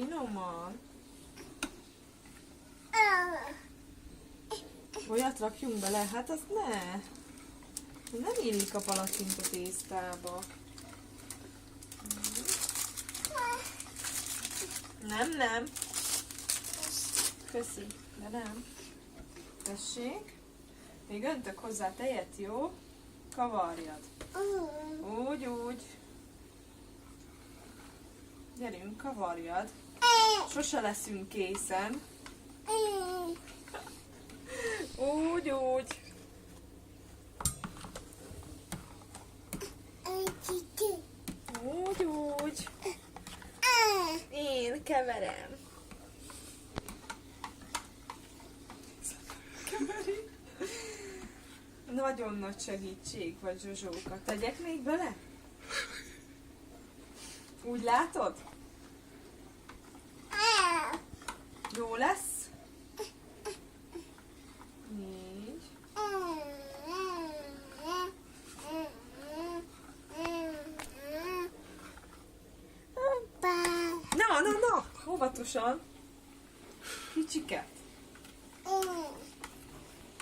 Finoman. Olyat rakjunk bele? Hát azt ne. Nem illik a palacsinta tésztába. Nem. Köszi, de nem. Tessék. Még öntök hozzá tejet, jó? Kavarjad. Úgy. Gyerünk, kavarjad. Sose leszünk készen. Úgy. Úgy. Én keverem. Keveri. Nagyon nagy segítség vagy, Zsuzsóka. Tegyek még bele? Úgy látod? Jó lesz? Így. Na! Óvatosan! Kicsiket!